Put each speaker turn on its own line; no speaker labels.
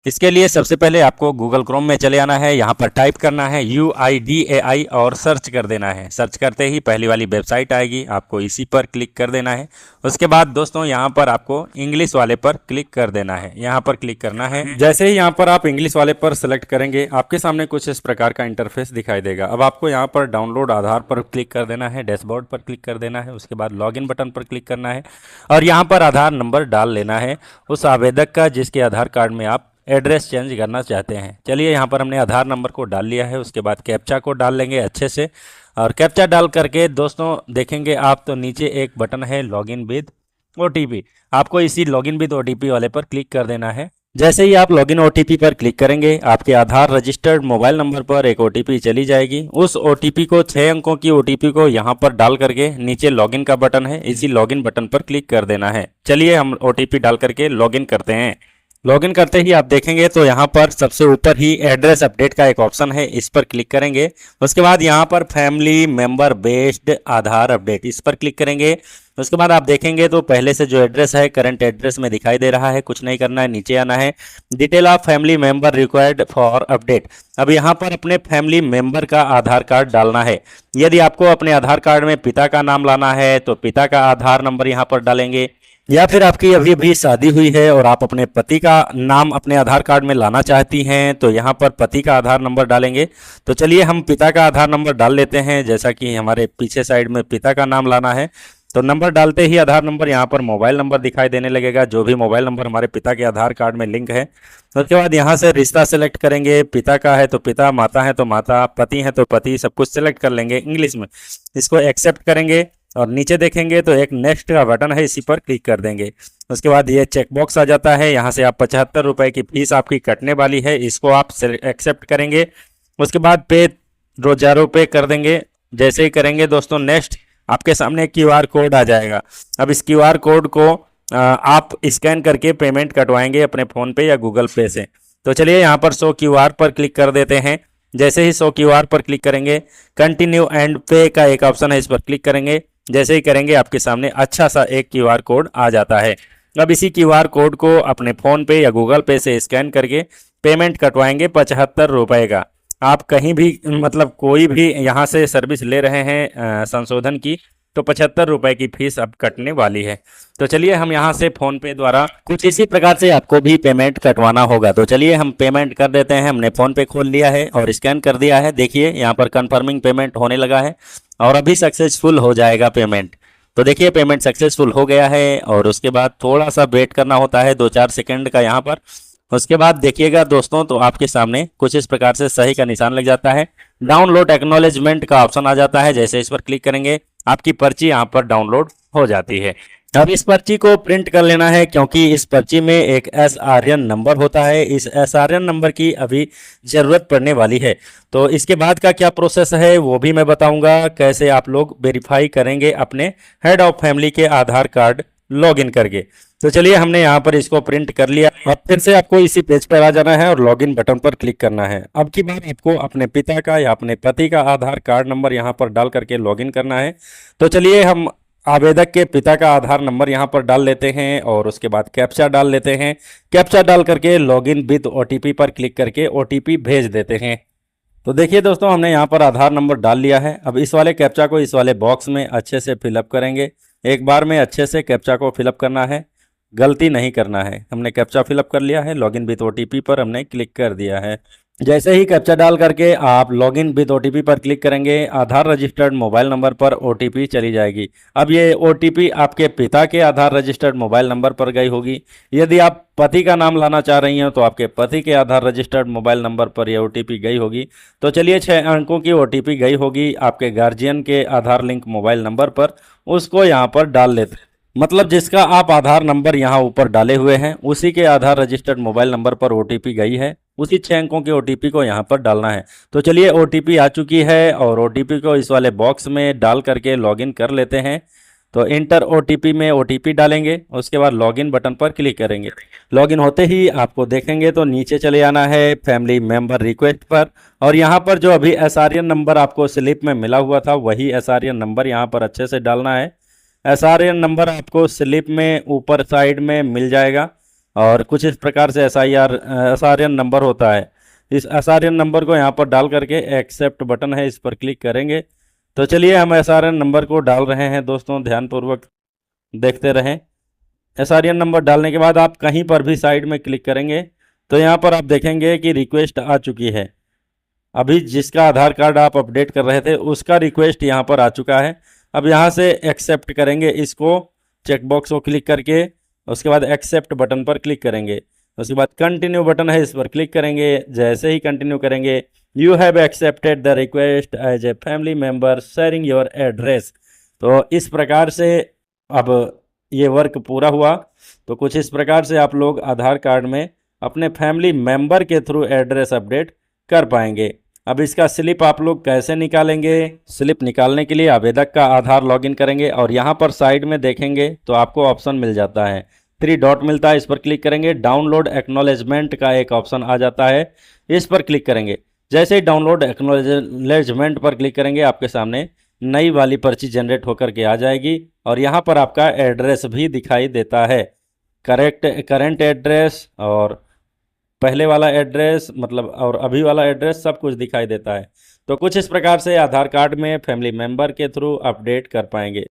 इसके लिए सबसे पहले आपको गूगल क्रोम में चले आना है। यहाँ पर टाइप करना है UIDAI और सर्च कर देना है। सर्च करते ही पहली वाली वेबसाइट आएगी, आपको इसी पर क्लिक कर देना है। उसके बाद दोस्तों यहाँ पर आपको इंग्लिश वाले पर क्लिक कर देना है। यहाँ पर क्लिक करना है। जैसे ही यहाँ पर आप इंग्लिश वाले पर सेलेक्ट करेंगे, आपके सामने कुछ इस प्रकार का इंटरफेस दिखाई देगा। अब आपको यहाँ पर डाउनलोड आधार पर क्लिक कर देना है, डैशबोर्ड पर क्लिक कर देना है। उसके बाद लॉगिन बटन पर क्लिक करना है और यहाँ पर आधार नंबर डाल लेना है उस आवेदक का जिसके आधार कार्ड में आप एड्रेस चेंज करना चाहते हैं। चलिए यहाँ पर हमने आधार नंबर को डाल लिया है। उसके बाद कैप्चा को डाल लेंगे अच्छे से और कैप्चा डाल करके दोस्तों देखेंगे आप तो नीचे एक बटन है लॉगिन विद OTP। आपको इसी लॉगिन विद OTP वाले पर क्लिक कर देना है। जैसे ही आप लॉगिन OTP पर क्लिक करेंगे, आपके आधार रजिस्टर्ड मोबाइल नंबर पर एक OTP चली जाएगी। उस OTP को 6 अंकों की OTP को यहाँ पर डाल करके नीचे लॉगिन का बटन है, इसी लॉगिन बटन पर क्लिक कर देना है। चलिए हम OTP डाल करके लॉगिन करते हैं। लॉगिन करते ही आप देखेंगे तो यहाँ पर सबसे ऊपर ही एड्रेस अपडेट का एक ऑप्शन है, इस पर क्लिक करेंगे। उसके बाद यहाँ पर फैमिली मेंबर बेस्ड आधार अपडेट, इस पर क्लिक करेंगे। उसके बाद आप देखेंगे तो पहले से जो एड्रेस है करंट एड्रेस में दिखाई दे रहा है। कुछ नहीं करना है, नीचे आना है। Detail of family member required for update. अब यहाँ पर अपने फैमिली मेंबर का आधार कार्ड डालना है। यदि आपको अपने आधार कार्ड में पिता का नाम लाना है तो पिता का आधार नंबर यहाँ पर डालेंगे, या फिर आपकी अभी अभी शादी हुई है और आप अपने पति का नाम अपने आधार कार्ड में लाना चाहती हैं तो यहाँ पर पति का आधार नंबर डालेंगे। तो चलिए हम पिता का आधार नंबर डाल लेते हैं। जैसा कि हमारे पीछे साइड में पिता का नाम लाना है तो नंबर डालते ही आधार नंबर यहाँ पर मोबाइल नंबर दिखाई देने लगेगा, जो भी मोबाइल नंबर हमारे पिता के आधार कार्ड में लिंक है। उसके बाद यहाँ से रिश्ता सेलेक्ट करेंगे। पिता का है तो पिता, माता है तो माता, पति है तो पति, सब कुछ सेलेक्ट कर लेंगे इंग्लिश में। इसको एक्सेप्ट करेंगे और नीचे देखेंगे तो एक नेक्स्ट का बटन है, इसी पर क्लिक कर देंगे। उसके बाद ये चेक बॉक्स आ जाता है। यहाँ से आप 75 रुपये की फीस आपकी कटने वाली है, इसको आप एक्सेप्ट करेंगे। उसके बाद पे रोजारों पे कर देंगे। जैसे ही करेंगे दोस्तों नेक्स्ट, आपके सामने QR कोड आ जाएगा। अब इस QR कोड को आप स्कैन करके पेमेंट कटवाएंगे अपने फ़ोन पे या गूगल पे से। तो चलिए यहाँ पर शो QR पर क्लिक कर देते हैं। जैसे ही शो QR पर क्लिक करेंगे, कंटिन्यू एंड पे का एक ऑप्शन है, इस पर क्लिक करेंगे। जैसे ही करेंगे आपके सामने अच्छा सा एक QR कोड आ जाता है। अब इसी QR कोड को अपने फ़ोन पे या गूगल पे से स्कैन करके पेमेंट कटवाएंगे 75 रुपये का। आप कहीं भी मतलब कोई भी यहाँ से सर्विस ले रहे हैं संशोधन की तो 75 रुपये की फीस अब कटने वाली है। तो चलिए हम यहाँ से फ़ोन पे द्वारा कुछ इसी प्रकार से आपको भी पेमेंट कटवाना होगा। तो चलिए हम पेमेंट कर देते हैं। हमने फ़ोन पे खोल लिया है और स्कैन कर दिया है। देखिए यहाँ पर कंफर्मिंग पेमेंट होने लगा है और अभी सक्सेसफुल हो जाएगा पेमेंट। तो देखिए पेमेंट सक्सेसफुल हो गया है और उसके बाद थोड़ा सा वेट करना होता है 2-4 सेकंड का यहाँ पर। उसके बाद देखिएगा दोस्तों तो आपके सामने कुछ इस प्रकार से सही का निशान लग जाता है। डाउनलोड एक्नॉलेजमेंट का ऑप्शन आ जाता है। जैसे इस पर क्लिक करेंगे आपकी पर्ची यहाँ पर डाउनलोड हो जाती है। अब इस पर्ची को प्रिंट कर लेना है क्योंकि इस पर्ची में एक SRN नंबर होता है। इस SRN नंबर की अभी ज़रूरत पड़ने वाली है। तो इसके बाद का क्या प्रोसेस है वो भी मैं बताऊंगा, कैसे आप लोग वेरीफाई करेंगे अपने हेड ऑफ फैमिली के आधार कार्ड लॉगिन करके। तो चलिए हमने यहाँ पर इसको प्रिंट कर लिया और फिर से आपको इसी पेज पर आ जाना है और लॉगिन बटन पर क्लिक करना है। अब की बार आपको अपने पिता का या अपने पति का आधार कार्ड नंबर यहाँ पर डाल करके लॉगिन करना है। तो चलिए हम आवेदक के पिता का आधार नंबर यहाँ पर डाल लेते हैं और उसके बाद कैप्चा डाल लेते हैं। कैप्चा डाल करके लॉगिन विद OTP पर क्लिक करके OTP भेज देते हैं। तो देखिए दोस्तों हमने यहाँ पर आधार नंबर डाल लिया है। अब इस वाले कैप्चा को इस वाले बॉक्स में अच्छे से फिलअप करेंगे। एक बार में अच्छे से कैप्चा को फिलअप करना है, गलती नहीं करना है। हमने कैप्चा फिलअप कर लिया है। लॉगिन विद OTP पर हमने क्लिक कर दिया है। जैसे ही कैप्चा डाल करके आप लॉगिन विद OTP पर क्लिक करेंगे, आधार रजिस्टर्ड मोबाइल नंबर पर OTP चली जाएगी। अब ये OTP आपके पिता के आधार रजिस्टर्ड मोबाइल नंबर पर गई होगी। यदि आप पति का नाम लाना चाह रही हैं तो आपके पति के आधार रजिस्टर्ड मोबाइल नंबर पर यह OTP गई होगी। तो चलिए 6 अंकों की OTP गई होगी आपके गार्जियन के आधार लिंक मोबाइल नंबर पर, उसको यहाँ पर डाल लेते हैं। मतलब जिसका आप आधार नंबर यहाँ ऊपर डाले हुए हैं उसी के आधार रजिस्टर्ड मोबाइल नंबर पर OTP गई है, उसी 6 अंकों के OTP को यहाँ पर डालना है। तो चलिए OTP आ चुकी है और OTP को इस वाले बॉक्स में डाल करके लॉगिन कर लेते हैं। तो इंटर OTP में OTP डालेंगे, उसके बाद लॉगिन बटन पर क्लिक करेंगे। लॉगिन होते ही आपको देखेंगे तो नीचे चले आना है फैमिली मेंबर रिक्वेस्ट पर और यहाँ पर जो अभी SRN नंबर आपको स्लिप में मिला हुआ था वही SRN नंबर यहाँ पर अच्छे से डालना है। SRN नंबर आपको स्लिप में ऊपर साइड में मिल जाएगा। और कुछ इस प्रकार से SRN नंबर होता है। इस SRN नंबर को यहाँ पर डाल करके एक्सेप्ट बटन है, इस पर क्लिक करेंगे। तो चलिए हम SRN नंबर को डाल रहे हैं दोस्तों, ध्यानपूर्वक देखते रहें। SRN नंबर डालने के बाद आप कहीं पर भी साइड में क्लिक करेंगे तो यहाँ पर आप देखेंगे कि रिक्वेस्ट आ चुकी है। अभी जिसका आधार कार्ड आप अपडेट कर रहे थे उसका रिक्वेस्ट यहाँ पर आ चुका है। अब यहाँ से एक्सेप्ट करेंगे, इसको चेकबॉक्स को क्लिक करके उसके बाद एक्सेप्ट बटन पर क्लिक करेंगे। उसके बाद कंटिन्यू बटन है, इस पर क्लिक करेंगे। जैसे ही कंटिन्यू करेंगे, you have accepted the request as a family member sharing your address. तो इस प्रकार से अब ये वर्क पूरा हुआ। तो कुछ इस प्रकार से आप लोग आधार कार्ड में अपने फैमिली मेंबर के थ्रू एड्रेस अपडेट कर पाएंगे। अब इसका स्लिप आप लोग कैसे निकालेंगे? स्लिप निकालने के लिए आवेदक का आधार लॉगिन करेंगे और यहाँ पर साइड में देखेंगे तो आपको ऑप्शन मिल जाता है, 3 डॉट मिलता है, इस पर क्लिक करेंगे। डाउनलोड एक्नॉलेजमेंट का एक ऑप्शन आ जाता है, इस पर क्लिक करेंगे। जैसे ही डाउनलोड एक्नॉलेजमेंट पर क्लिक करेंगे आपके सामने नई वाली पर्ची जनरेट होकर के आ जाएगी और यहाँ पर आपका एड्रेस भी दिखाई देता है, करेंट एड्रेस और पहले वाला एड्रेस मतलब और अभी वाला एड्रेस सब कुछ दिखाई देता है। तो कुछ इस प्रकार से आधार कार्ड में फैमिली मेंबर के थ्रू अपडेट कर पाएंगे।